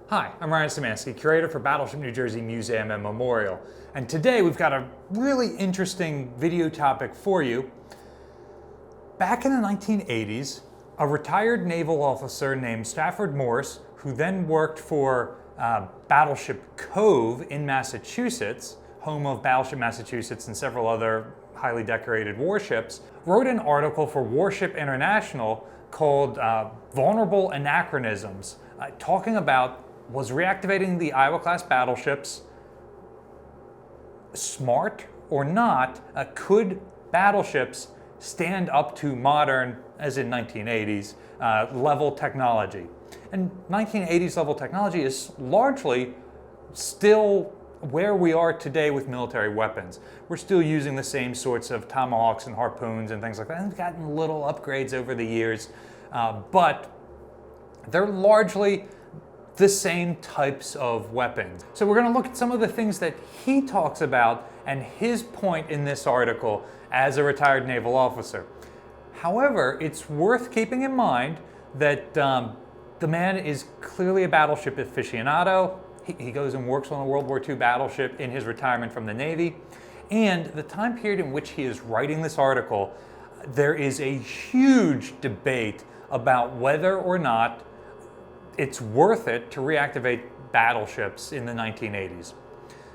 Hi, I'm Ryan Szymanski, curator for Battleship New Jersey Museum and Memorial. And today we've got a really interesting video topic for you. Back in the 1980s, a retired naval officer named Stafford Morse, who then worked for Battleship Cove in Massachusetts, home of Battleship Massachusetts and several other highly decorated warships, wrote an article for Warship International called Vulnerable Anachronisms, talking about was reactivating the Iowa-class battleships smart or not? Could battleships stand up to modern, as in 1980s, level technology? And 1980s level technology is largely still where we are today with military weapons. We're still using the same sorts of tomahawks and harpoons and things like that. And we've gotten little upgrades over the years, but they're largely the same types of weapons. So we're going to look at some of the things that he talks about and his point in this article as a retired naval officer. However, it's worth keeping in mind that the man is clearly a battleship aficionado. He goes and works on a World War II battleship in his retirement from the Navy. And the time period in which he is writing this article, there is a huge debate about whether or not it's worth it to reactivate battleships in the 1980s.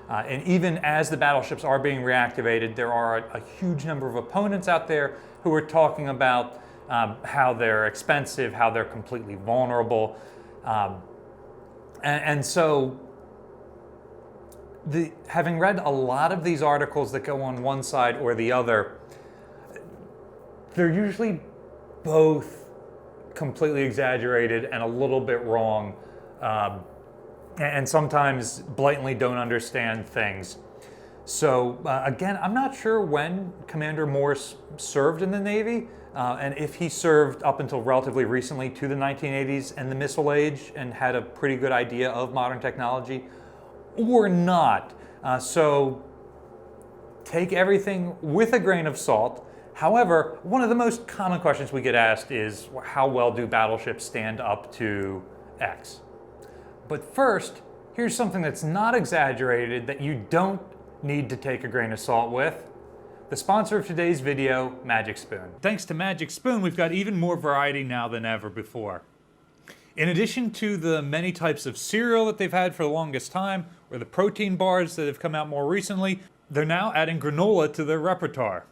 And even as the battleships are being reactivated, there are a huge number of opponents out there who are talking about how they're expensive, how they're completely vulnerable. And so, having read a lot of these articles that go on one side or the other, they're usually both completely exaggerated and a little bit wrong, and sometimes blatantly don't understand things. So again, I'm not sure when Commander Morse served in the Navy, and if he served up until relatively recently to the 1980s and the missile age and had a pretty good idea of modern technology or not. So take everything with a grain of salt. However, one of the most common questions we get asked is, how well do battleships stand up to X? But first, here's something that's not exaggerated that you don't need to take a grain of salt with. The sponsor of today's video, Magic Spoon. Thanks to Magic Spoon, we've got even more variety now than ever before. In addition to the many types of cereal that they've had for the longest time, or the protein bars that have come out more recently, they're now adding granola to their repertoire.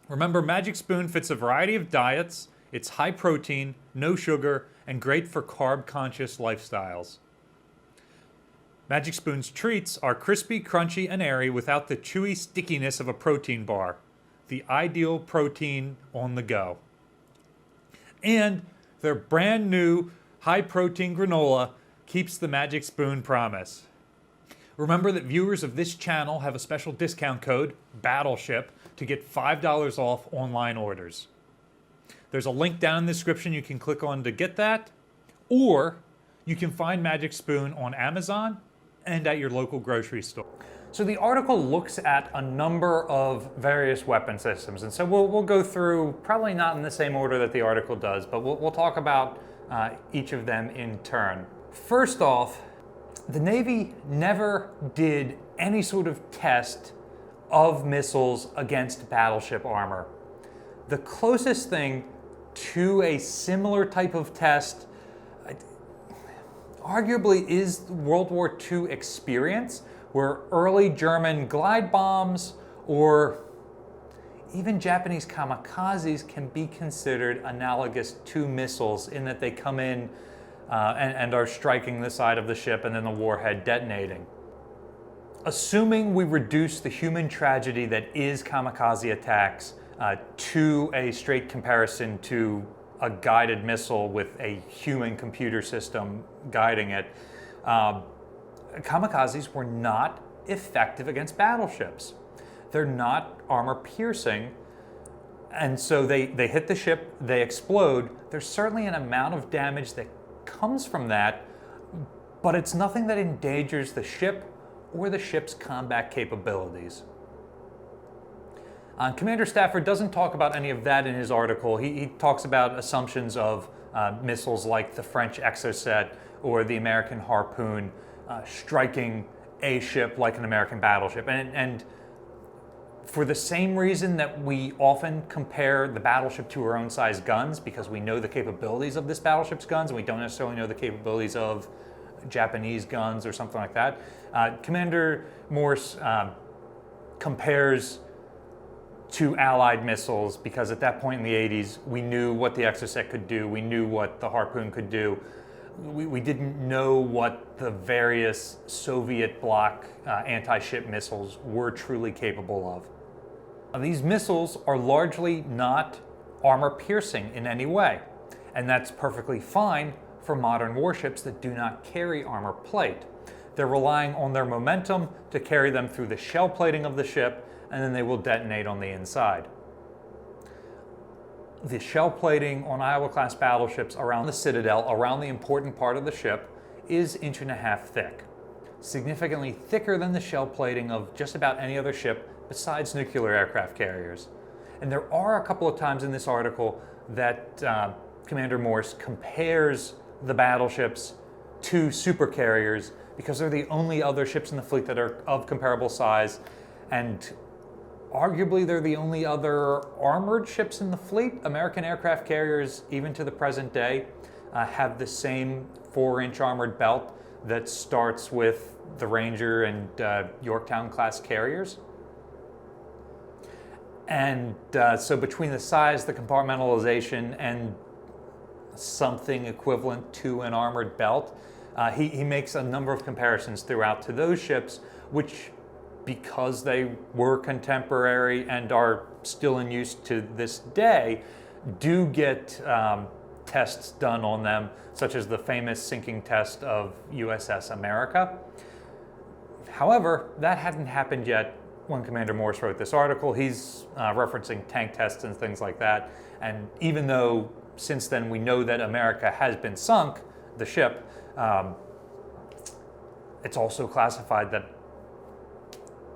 Remember, Magic Spoon fits a variety of diets, it's high protein, no sugar, and great for carb-conscious lifestyles. Magic Spoon's treats are crispy, crunchy, and airy without the chewy stickiness of a protein bar. The ideal protein on the go. And their brand new high-protein granola keeps the Magic Spoon promise. Remember that viewers of this channel have a special discount code, Battleship, to get $5 off online orders. There's a link down in the description you can click on to get that, or you can find Magic Spoon on Amazon and at your local grocery store. So the article looks at a number of various weapon systems, and so we'll go through, probably not in the same order that the article does, but we'll talk about each of them in turn. First off, the Navy never did any sort of test of missiles against battleship armor. The closest thing to a similar type of test arguably is World War II experience, where early German glide bombs or even Japanese kamikazes can be considered analogous to missiles in that they come in and are striking the side of the ship and then the warhead detonating. Assuming we reduce the human tragedy that is kamikaze attacks to a straight comparison to a guided missile with a human computer system guiding it, kamikazes were not effective against battleships. They're not armor piercing, and so they hit the ship, they explode. There's certainly an amount of damage that comes from that, but it's nothing that endangers the ship or the ship's combat capabilities. Commander Stafford doesn't talk about any of that in his article. He talks about assumptions of missiles like the French Exocet or the American Harpoon striking a ship like an American battleship. And for the same reason that we often compare the battleship to our own size guns, because we know the capabilities of this battleship's guns and we don't necessarily know the capabilities of Japanese guns or something like that, Commander Morse compares to Allied missiles, because at that point in the 80s, we knew what the Exocet could do, we knew what the Harpoon could do. We didn't know what the various Soviet bloc anti-ship missiles were truly capable of. Now, these missiles are largely not armor-piercing in any way, and that's perfectly fine for modern warships that do not carry armor plate. They're relying on their momentum to carry them through the shell plating of the ship, and then they will detonate on the inside. The shell plating on Iowa-class battleships around the citadel, around the important part of the ship, is 1.5 inches thick, significantly thicker than the shell plating of just about any other ship besides nuclear aircraft carriers. And there are a couple of times in this article that Commander Morse compares the battleships to supercarriers because they're the only other ships in the fleet that are of comparable size, and arguably they're the only other armored ships in the fleet. American aircraft carriers, even to the present day, have the same 4-inch armored belt that starts with the Ranger and Yorktown class carriers. And so between the size, the compartmentalization, and something equivalent to an armored belt, he makes a number of comparisons throughout to those ships, which, because they were contemporary and are still in use to this day, do get tests done on them, such as the famous sinking test of USS America. However, that hadn't happened yet when Commander Morse wrote this article. He's referencing tank tests and things like that. And even though since then we know that America has been sunk, the ship, it's also classified that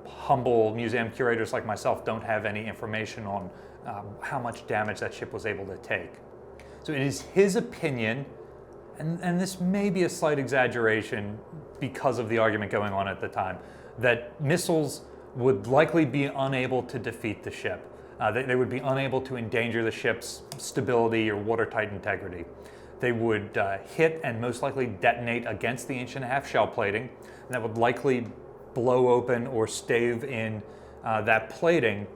humble museum curators like myself don't have any information on how much damage that ship was able to take. So it is his opinion, and this may be a slight exaggeration because of the argument going on at the time, that missiles would likely be unable to defeat the ship. They would be unable to endanger the ship's stability or watertight integrity. They would hit and most likely detonate against the 1.5 inch shell plating, and that would likely blow open or stave in that plating.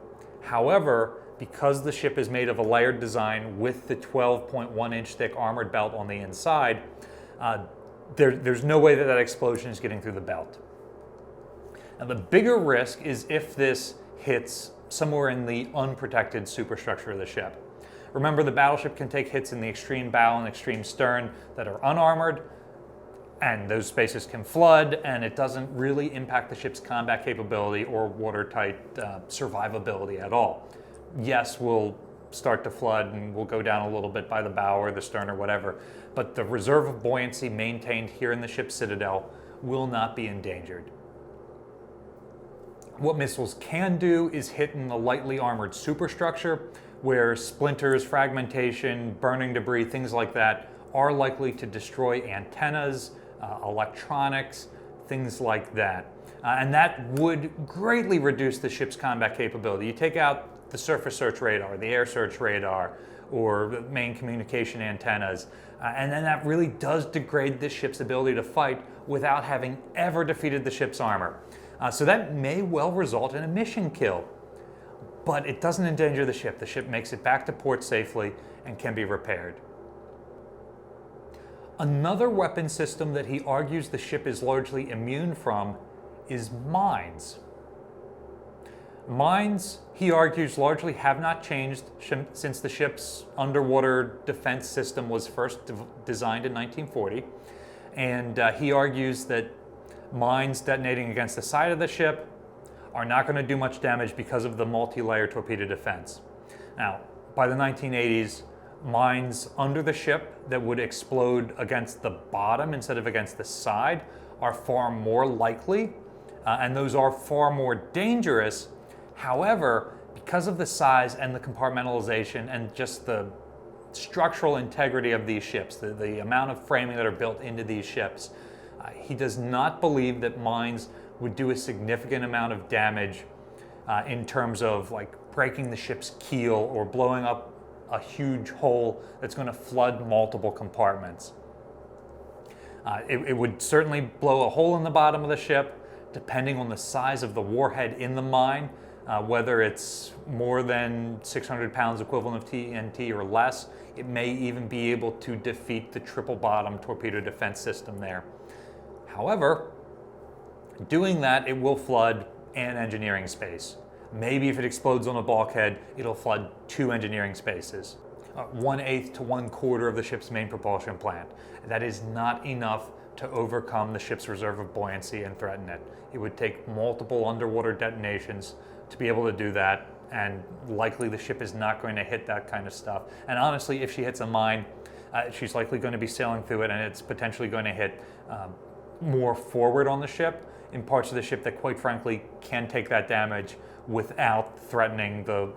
However, because the ship is made of a layered design with the 12.1 inch thick armored belt on the inside, there's no way that that explosion is getting through the belt. Now, the bigger risk is if this hits somewhere in the unprotected superstructure of the ship. Remember, the battleship can take hits in the extreme bow and extreme stern that are unarmored, and those spaces can flood, and it doesn't really impact the ship's combat capability or watertight survivability at all. Yes, we'll start to flood and we'll go down a little bit by the bow or the stern or whatever, but the reserve of buoyancy maintained here in the ship's citadel will not be endangered. What missiles can do is hit in the lightly armored superstructure, where splinters, fragmentation, burning debris, things like that are likely to destroy antennas, electronics, things like that. And that would greatly reduce the ship's combat capability. You take out the surface search radar, the air search radar, or the main communication antennas, and then that really does degrade this ship's ability to fight without having ever defeated the ship's armor. So that may well result in a mission kill, but it doesn't endanger the ship. The ship makes it back to port safely and can be repaired. Another weapon system that he argues the ship is largely immune from is mines. Mines, he argues, largely have not changed since the ship's underwater defense system was first designed in 1940. And he argues that mines detonating against the side of the ship are not going to do much damage because of the multi-layer torpedo defense. Now, by the 1980s, mines under the ship that would explode against the bottom instead of against the side are far more likely, and those are far more dangerous. However, because of the size and the compartmentalization and just the structural integrity of these ships, the amount of framing that are built into these ships. He does not believe that mines would do a significant amount of damage in terms of like breaking the ship's keel or blowing up a huge hole that's going to flood multiple compartments. It would certainly blow a hole in the bottom of the ship, depending on the size of the warhead in the mine, whether it's more than 600 pounds equivalent of TNT or less. It may even be able to defeat the triple bottom torpedo defense system there. However, doing that, it will flood an engineering space. Maybe if it explodes on a bulkhead, it'll flood 2 engineering spaces. 1/8 to 1/4 of the ship's main propulsion plant. That is not enough to overcome the ship's reserve of buoyancy and threaten it. It would take multiple underwater detonations to be able to do that, and likely the ship is not going to hit that kind of stuff. And honestly, if she hits a mine, she's likely going to be sailing through it, and it's potentially going to hit more forward on the ship, in parts of the ship that quite frankly can take that damage without threatening the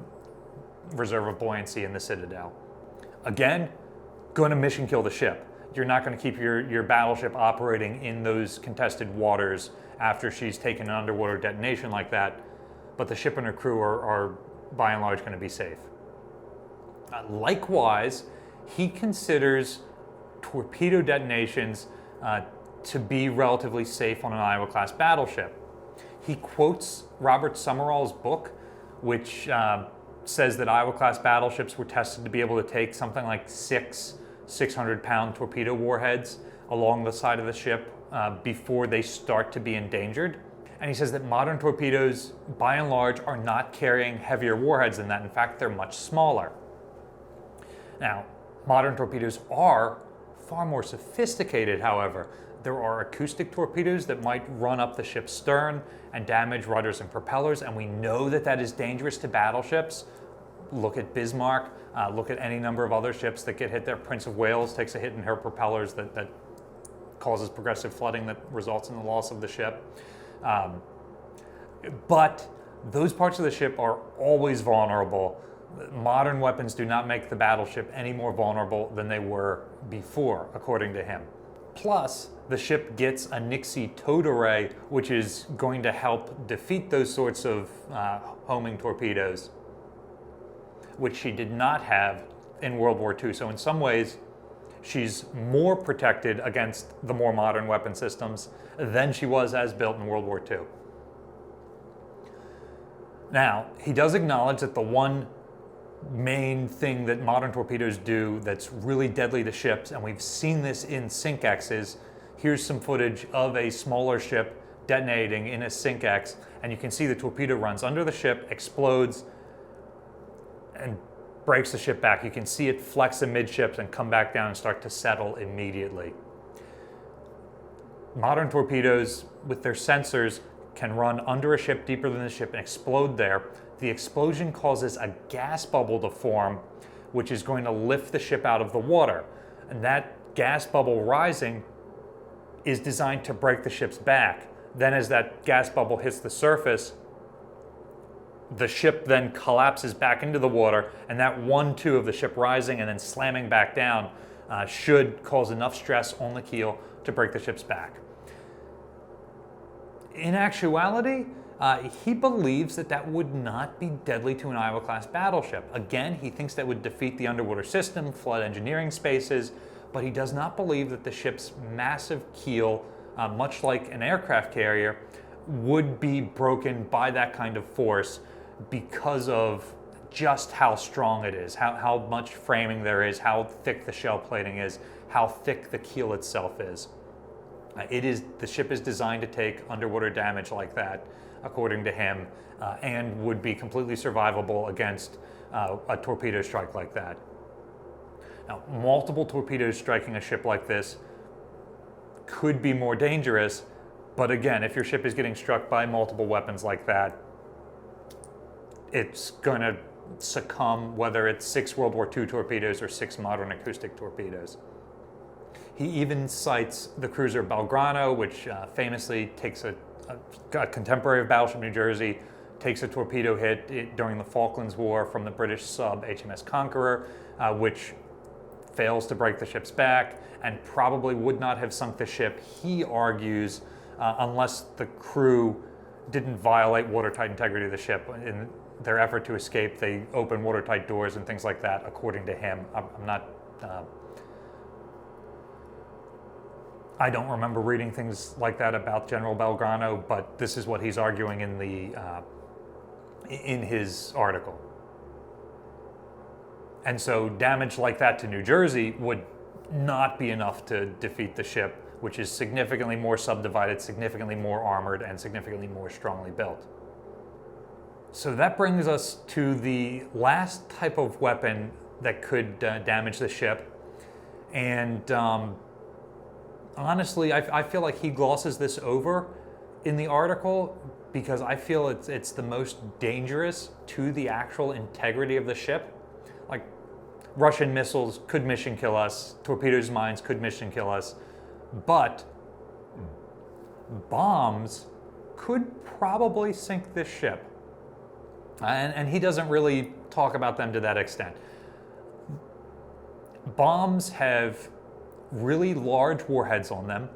reserve of buoyancy in the Citadel. Again, going to mission kill the ship. You're not going to keep your battleship operating in those contested waters after she's taken an underwater detonation like that, but the ship and her crew are by and large going to be safe. Likewise, he considers torpedo detonations to be relatively safe on an Iowa-class battleship. He quotes Robert Summerall's book, which says that Iowa-class battleships were tested to be able to take something like 600-pound torpedo warheads along the side of the ship before they start to be endangered. And he says that modern torpedoes, by and large, are not carrying heavier warheads than that. In fact, they're much smaller. Now, modern torpedoes are far more sophisticated, however. There are acoustic torpedoes that might run up the ship's stern and damage rudders and propellers, and we know that that is dangerous to battleships. Look at Bismarck, look at any number of other ships that get hit there. Prince of Wales takes a hit in her propellers that causes progressive flooding that results in the loss of the ship. But those parts of the ship are always vulnerable. Modern weapons do not make the battleship any more vulnerable than they were before, according to him. Plus, the ship gets a Nixie towed array, which is going to help defeat those sorts of homing torpedoes, which she did not have in World War II. So in some ways, she's more protected against the more modern weapon systems than she was as built in World War II. Now, he does acknowledge that the one main thing that modern torpedoes do that's really deadly to ships, and we've seen this in SINK-X's. Here's some footage of a smaller ship detonating in a SINK-X, and you can see the torpedo runs under the ship, explodes, and breaks the ship back. You can see it flex amidships and come back down and start to settle immediately. Modern torpedoes, with their sensors, can run under a ship deeper than the ship and explode there. The explosion causes a gas bubble to form, which is going to lift the ship out of the water. And that gas bubble rising is designed to break the ship's back. Then as that gas bubble hits the surface, the ship then collapses back into the water, and that 1-2 of the ship rising and then slamming back down should cause enough stress on the keel to break the ship's back. In actuality, he believes that that would not be deadly to an Iowa-class battleship. Again, he thinks that would defeat the underwater system, flood engineering spaces, but he does not believe that the ship's massive keel, much like an aircraft carrier, would be broken by that kind of force because of just how strong it is, how much framing there is, how thick the shell plating is, how thick the keel itself is. The ship is designed to take underwater damage like that, according to him, and would be completely survivable against a torpedo strike like that. Now, multiple torpedoes striking a ship like this could be more dangerous, but again, if your ship is getting struck by multiple weapons like that, it's going to succumb, whether it's 6 World War II torpedoes or 6 modern acoustic torpedoes. He even cites the cruiser Belgrano, which famously takes a contemporary of Battleship New Jersey, takes a torpedo hit during the Falklands War from the British sub HMS Conqueror, which fails to break the ship's back, and probably would not have sunk the ship, he argues, unless the crew didn't violate watertight integrity of the ship. In their effort to escape, they open watertight doors and things like that, according to him. I don't remember reading things like that about General Belgrano, but this is what he's arguing in his article. And so damage like that to New Jersey would not be enough to defeat the ship, which is significantly more subdivided, significantly more armored, and significantly more strongly built. So that brings us to the last type of weapon that could damage the ship. And honestly, I feel like he glosses this over in the article because I feel it's the most dangerous to the actual integrity of the ship. Like, Russian missiles could mission kill us, torpedoes, mines could mission kill us, but bombs could probably sink this ship. And he doesn't really talk about them to that extent. Bombs have really large warheads on them,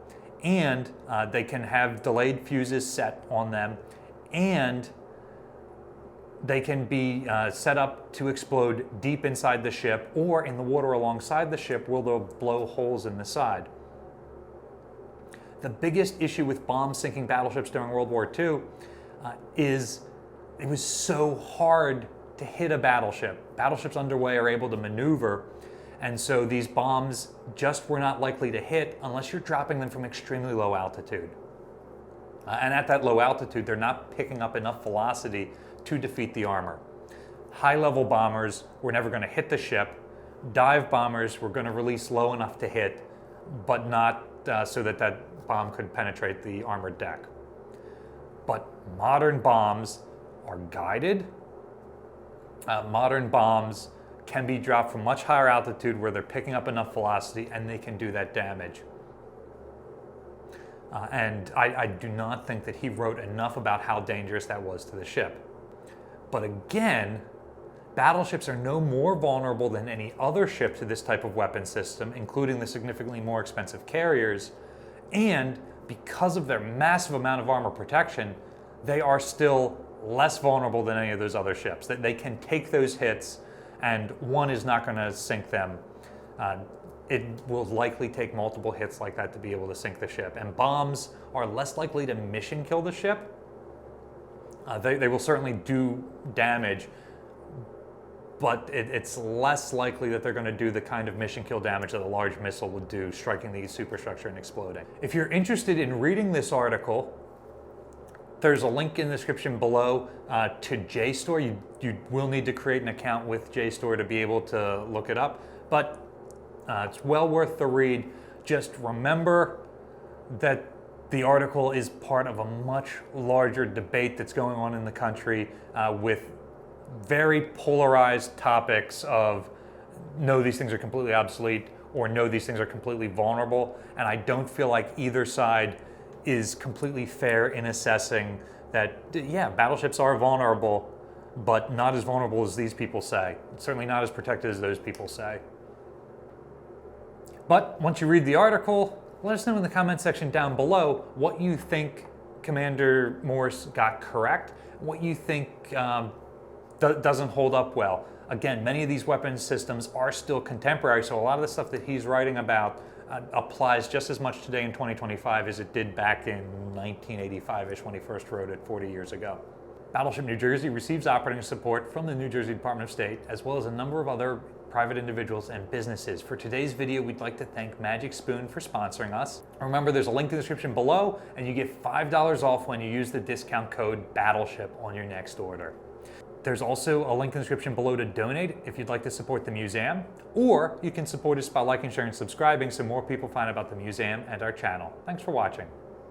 and they can have delayed fuses set on them, and they can be set up to explode deep inside the ship or in the water alongside the ship where they'll blow holes in the side. The biggest issue with bomb sinking battleships during World War II is it was so hard to hit a battleship. Battleships underway are able to maneuver, and so these bombs just were not likely to hit unless you're dropping them from extremely low altitude. And at that low altitude, they're not picking up enough velocity to defeat the armor. High-level bombers were never going to hit the ship. Dive bombers were going to release low enough to hit, but not so that that bomb could penetrate the armored deck. But modern bombs are guided. Modern bombs can be dropped from much higher altitude where they're picking up enough velocity and they can do that damage. And I do not think that he wrote enough about how dangerous that was to the ship. But again, battleships are no more vulnerable than any other ship to this type of weapon system, including the significantly more expensive carriers. And because of their massive amount of armor protection, they are still less vulnerable than any of those other ships. That they can take those hits, and one is not going to sink them. It will likely take multiple hits like that to be able to sink the ship. And bombs are less likely to mission kill the ship. They will certainly do damage, but it's less likely that they're going to do the kind of mission kill damage that a large missile would do, striking the superstructure and exploding. If you're interested in reading this article, there's a link in the description below to JSTOR. You will need to create an account with JSTOR to be able to look it up, but it's well worth the read. Just remember that the article is part of a much larger debate that's going on in the country with very polarized topics of no, these things are completely obsolete, or no, these things are completely vulnerable. And I don't feel like either side is completely fair in assessing that, yeah, battleships are vulnerable, but not as vulnerable as these people say. Certainly not as protected as those people say. But once you read the article, let us know in the comment section down below what you think Commander Morse got correct, what you think doesn't hold up well. Again, many of these weapons systems are still contemporary, so a lot of the stuff that he's writing about applies just as much today in 2025 as it did back in 1985-ish when he first wrote it 40 years ago. Battleship New Jersey receives operating support from the New Jersey Department of State, as well as a number of other private individuals and businesses. For today's video, we'd like to thank Magic Spoon for sponsoring us. Remember, there's a link in the description below, and you get $5 off when you use the discount code BATTLESHIP on your next order. There's also a link in the description below to donate if you'd like to support the museum, or you can support us by liking, sharing, and subscribing so more people find out about the museum and our channel. Thanks for watching.